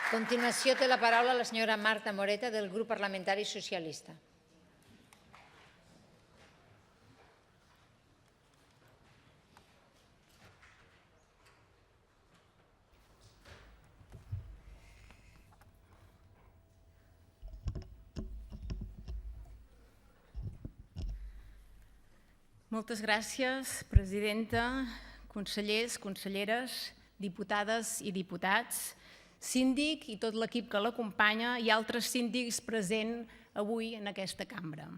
A continuació té la paraula la senyora Marta Moreta del grup parlamentari socialista. Moltes gràcies, presidenta, consellers, conselleres, diputades i diputats, síndic i tot l'equip que l'acompanya i altres síndics presents avui en aquesta cambra.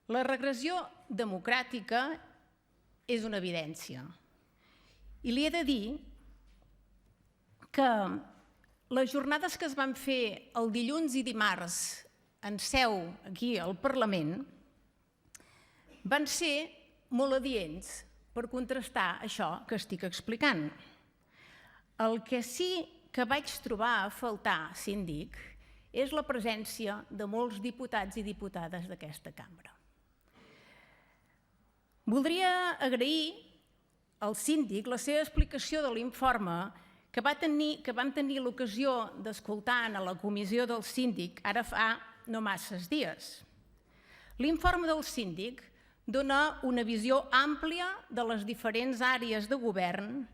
La regressió democràtica és una evidència. I li he de dir que les jornades que es van fer el dilluns i dimarts en seu aquí al Parlament van ser molt adients per contrastar això que estic explicant. El que sí que vaig trobar a faltar, síndic, és la presència de molts diputats i diputades d'aquesta cambra. Voldria agrair al síndic la seva explicació de l'informe que vam tenir l'ocasió d'escoltar a la comissió del síndic ara fa no masses dies. L'informe del síndic dona una visió àmplia de les diferents àrees de govern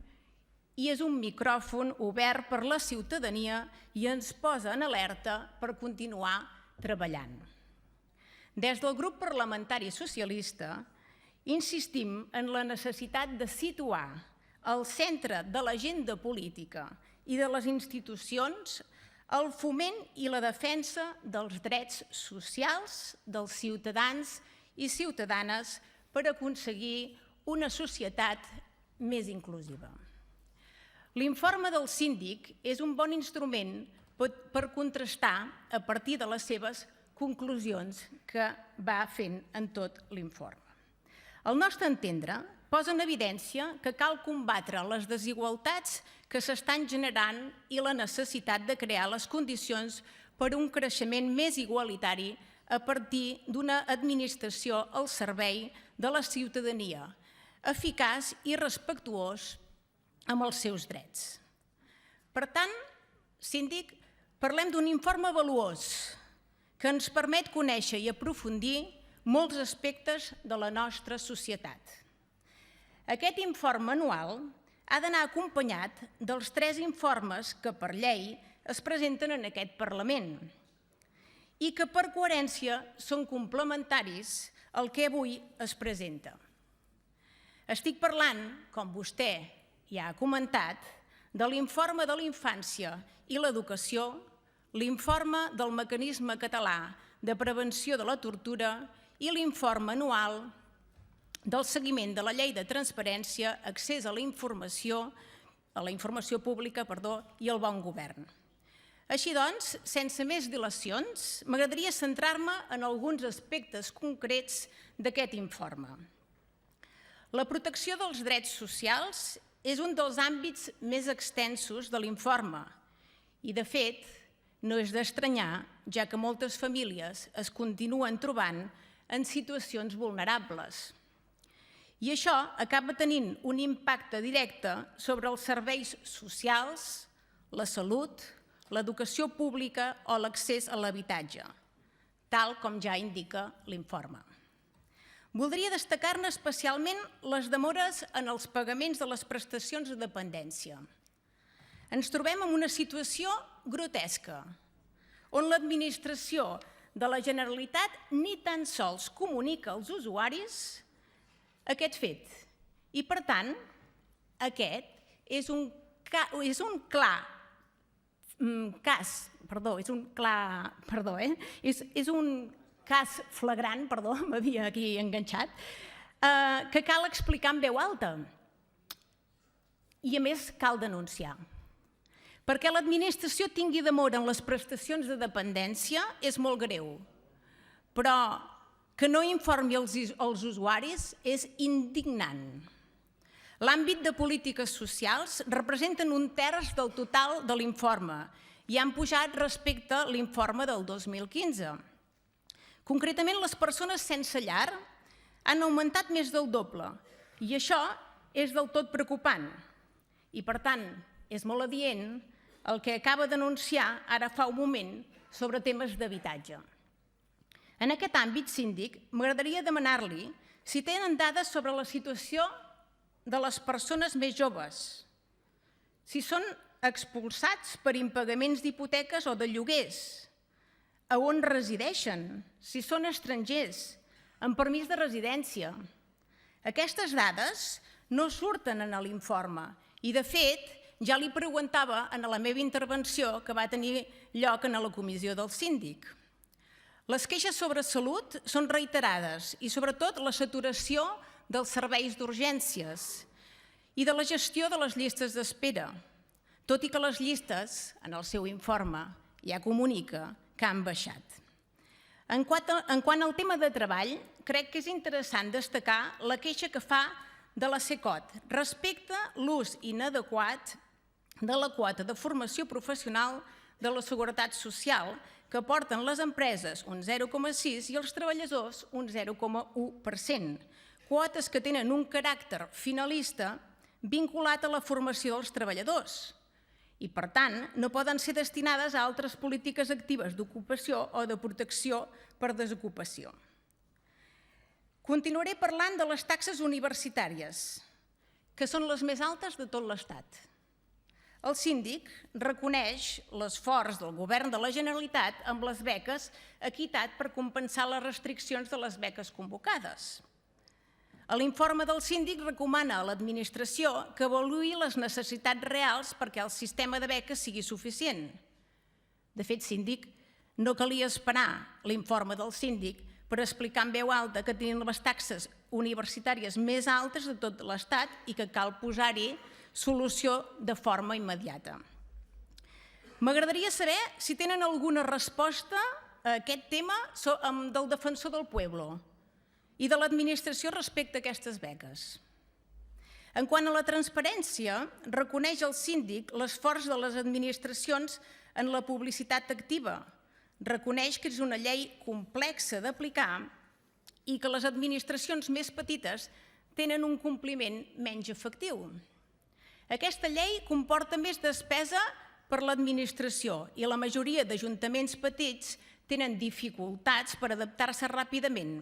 i és un micròfon obert per la ciutadania i ens posa en alerta per continuar treballant. Des del grup parlamentari socialista insistim en la necessitat de situar al centre de l'agenda política i de les institucions el foment i la defensa dels drets socials dels ciutadans i ciutadanes per aconseguir una societat més inclusiva. L'informe del síndic és un bon instrument per contrastar a partir de les seves conclusions que va fent en tot l'informe. Al nostre entendre, posa en evidència que cal combatre les desigualtats que s'estan generant i la necessitat de crear les condicions per a un creixement més igualitari a partir d'una administració al servei de la ciutadania, eficaç i respectuós amb els seus drets. Per tant, síndic, parlem d'un informe valuós que ens permet conèixer i aprofundir molts aspectes de la nostra societat. Aquest informe anual ha d'anar acompanyat dels 3 informes que per llei es presenten en aquest Parlament i que per coherència són complementaris al que avui es presenta. Estic parlant, com vostè ja ha comentat, de l'informe de la infància i l'educació, l'informe del Mecanisme Català de Prevenció de la Tortura i l'informe anual del seguiment de la Llei de Transparència, Accés a la informació pública i el bon govern. Així doncs, sense més dilacions, m'agradaria centrar-me en alguns aspectes concrets d'aquest informe. La protecció dels drets socials és un dels àmbits més extensos de l'informe i, de fet, no és d'estranyar, ja que moltes famílies es continuen trobant en situacions vulnerables. I això acaba tenint un impacte directe sobre els serveis socials, la salut, l'educació pública o l'accés a l'habitatge, tal com ja indica l'informe. Voldria destacar-ne especialment les demores en els pagaments de les prestacions de dependència. Ens trobem en una situació grotesca, on l'administració de la Generalitat ni tan sols comunica als usuaris aquest fet. I, per tant, aquest és un cas flagrant, m'havia aquí enganxat, que cal explicar en veu alta. I, a més, cal denunciar. Perquè l'administració tingui demora en les prestacions de dependència és molt greu, però que no informi els usuaris és indignant. L'àmbit de polítiques socials representen 1/3 del total de l'informe i han pujat respecte a l'informe del 2015. Concretament, les persones sense llar han augmentat més del doble i això és del tot preocupant. I, per tant, és molt adient el que acaba d'anunciar ara fa un moment sobre temes d'habitatge. En aquest àmbit, síndic, m'agradaria demanar-li si tenen dades sobre la situació de les persones més joves, si són expulsats per impagaments d'hipoteques o de lloguers, a on resideixen, si són estrangers, amb permís de residència. Aquestes dades no surten en l'informe i, de fet, ja li preguntava en la meva intervenció que va tenir lloc en la comissió del síndic. Les queixes sobre salut són reiterades i, sobretot, la saturació dels serveis d'urgències i de la gestió de les llistes d'espera, tot i que les llistes, en el seu informe, ja comunica que han baixat. En quant al tema de treball, crec que és interessant destacar la queixa que fa de la CECOT respecte a l'ús inadequat de la quota de formació professional de la Seguretat Social, que aporten les empreses un 0,6% i els treballadors un 0,1%, quotes que tenen un caràcter finalista vinculat a la formació dels treballadors i, per tant, no poden ser destinades a altres polítiques actives d'ocupació o de protecció per desocupació. Continuaré parlant de les taxes universitàries, que són les més altes de tot l'Estat. El síndic reconeix l'esforç del Govern de la Generalitat amb les beques Equitat per compensar les restriccions de les beques convocades. L'informe del síndic recomana a l'administració que avaluï les necessitats reals perquè el sistema de beques sigui suficient. De fet, síndic, no calia esperar l'informe del síndic per explicar en veu alta que tenim les taxes universitàries més altes de tot l'Estat i que cal posar-hi solució de forma immediata. M'agradaria saber si tenen alguna resposta a aquest tema del defensor del pueblo i de l'administració respecte a aquestes beques. En quant a la transparència, reconeix el síndic l'esforç de les administracions en la publicitat activa. Reconeix que és una llei complexa d'aplicar i que les administracions més petites tenen un compliment menys efectiu. Aquesta llei comporta més despesa per l'administració i la majoria d'ajuntaments petits tenen dificultats per adaptar-se ràpidament.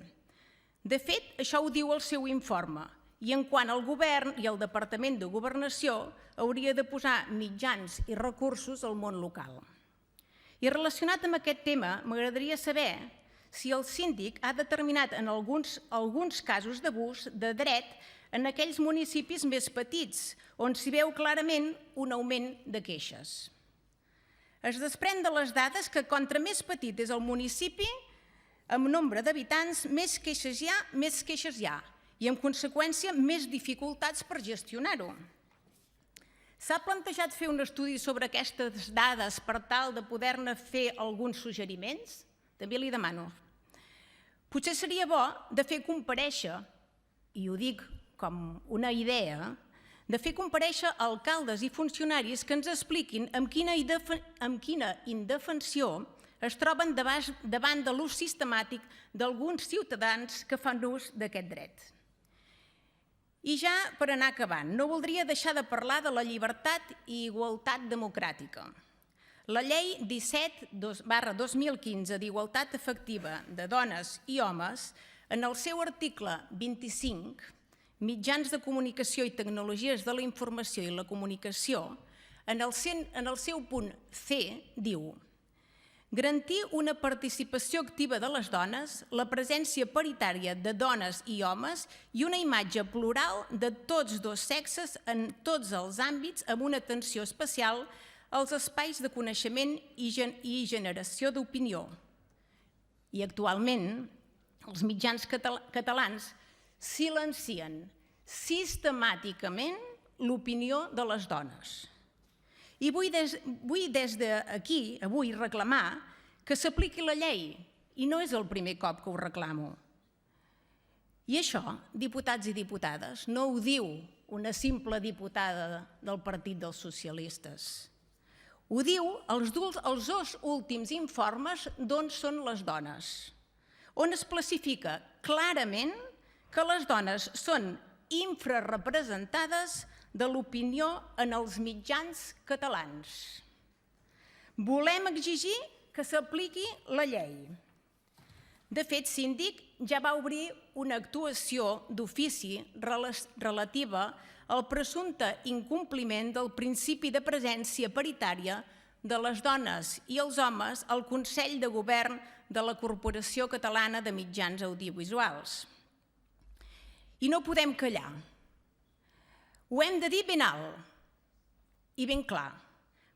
De fet, això ho diu el seu informe i en quant al govern i al Departament de Governació hauria de posar mitjans i recursos al món local. I relacionat amb aquest tema, m'agradaria saber si el síndic ha determinat en alguns casos d'abús de dret en aquells municipis més petits, on s'hi veu clarament un augment de queixes. Es desprèn de les dades que contra més petit és el municipi, amb nombre d'habitants, més queixes hi ha i, en conseqüència, més dificultats per gestionar-ho. S'ha plantejat fer un estudi sobre aquestes dades per tal de poder-ne fer alguns suggeriments? També li demano. Potser seria bo de fer comparèixer, i ho dic com una idea, de fer comparèixer alcaldes i funcionaris que ens expliquin amb quina indefensió es troben davant de l'ús sistemàtic d'alguns ciutadans que fan ús d'aquest dret. I ja per anar acabant, no voldria deixar de parlar de la llibertat i igualtat democràtica. La llei 17/2015 d'igualtat efectiva de dones i homes, en el seu article 25, mitjans de comunicació i tecnologies de la informació i la comunicació, en el seu punt C, diu: garantir una participació activa de les dones, la presència paritària de dones i homes i una imatge plural de tots dos sexes en tots els àmbits amb una atenció especial als espais de coneixement i generació d'opinió. I actualment els mitjans catalans silencien sistemàticament l'opinió de les dones. I vull des d'aquí, avui, reclamar que s'apliqui la llei, i no és el primer cop que ho reclamo. I això, diputats i diputades, no ho diu una simple diputada del Partit dels Socialistes. Ho diu els dos últims informes d'on són les dones, on es classifica clarament que les dones són infrarrepresentades de l'opinió en els mitjans catalans. Volem exigir que s'apliqui la llei. De fet, síndic ja va obrir una actuació d'ofici relativa al presumpte incompliment del principi de presència paritària de les dones i els homes al Consell de Govern de la Corporació Catalana de Mitjans Audiovisuals. I no podem callar. Ho hem de dir ben alt i ben clar,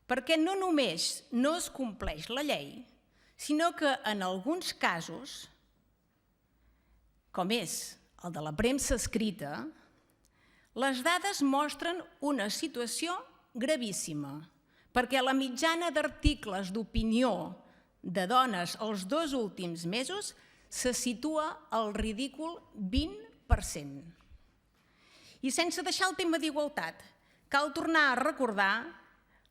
perquè no només no es compleix la llei, sinó que en alguns casos, com és el de la premsa escrita, les dades mostren una situació gravíssima, perquè la mitjana d'articles d'opinió de dones els 2 últims mesos se situa al ridícul 20%. I sense deixar el tema d'igualtat, cal tornar a recordar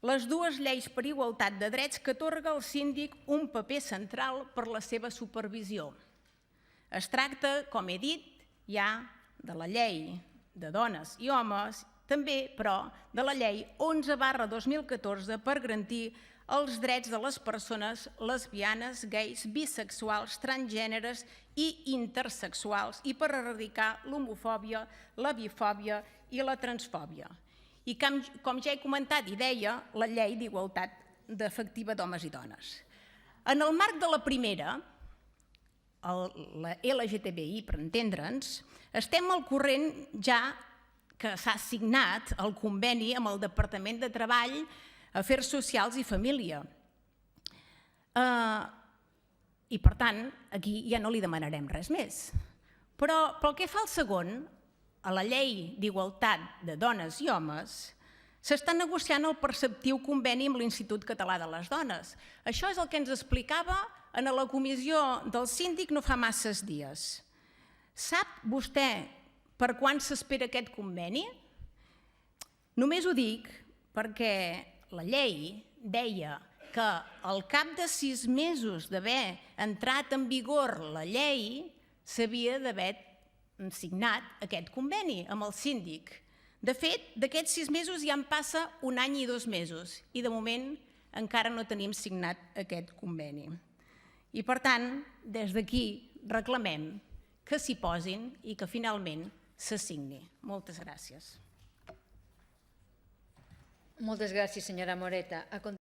les 2 lleis per igualtat de drets que atorga al síndic un paper central per la seva supervisió. Es tracta, com he dit, ja de la llei de dones i homes, també, però, de la llei 11/2014 per garantir els drets de les persones lesbianes, gais, bisexuals, transgèneres i intersexuals i per erradicar l'homofòbia, la bifòbia i la transfòbia. I com ja he comentat i deia, la llei d'igualtat efectiva d'homes i dones. En el marc de la primera, la LGTBI, per entendre'ns, estem al corrent ja que s'ha signat el conveni amb el Departament de Treball, Afers Socials i Família. I, per tant, aquí ja no li demanarem res més. Però pel que fa al segon, a la llei d'igualtat de dones i homes, s'està negociant el preceptiu conveni amb l'Institut Català de les Dones. Això és el que ens explicava en la comissió del síndic no fa masses dies. Sap vostè per quan s'espera aquest conveni? Només ho dic perquè la llei deia que al cap de 6 mesos d'haver entrat en vigor la llei s'havia d'haver signat aquest conveni amb el síndic. De fet, d'aquests 6 mesos ja en passa 1 any i 2 mesos i de moment encara no tenim signat aquest conveni. I per tant, des d'aquí reclamem que s'hi posin i que finalment se signi. Moltes gràcies. Moltes gràcies, senyora Moreta.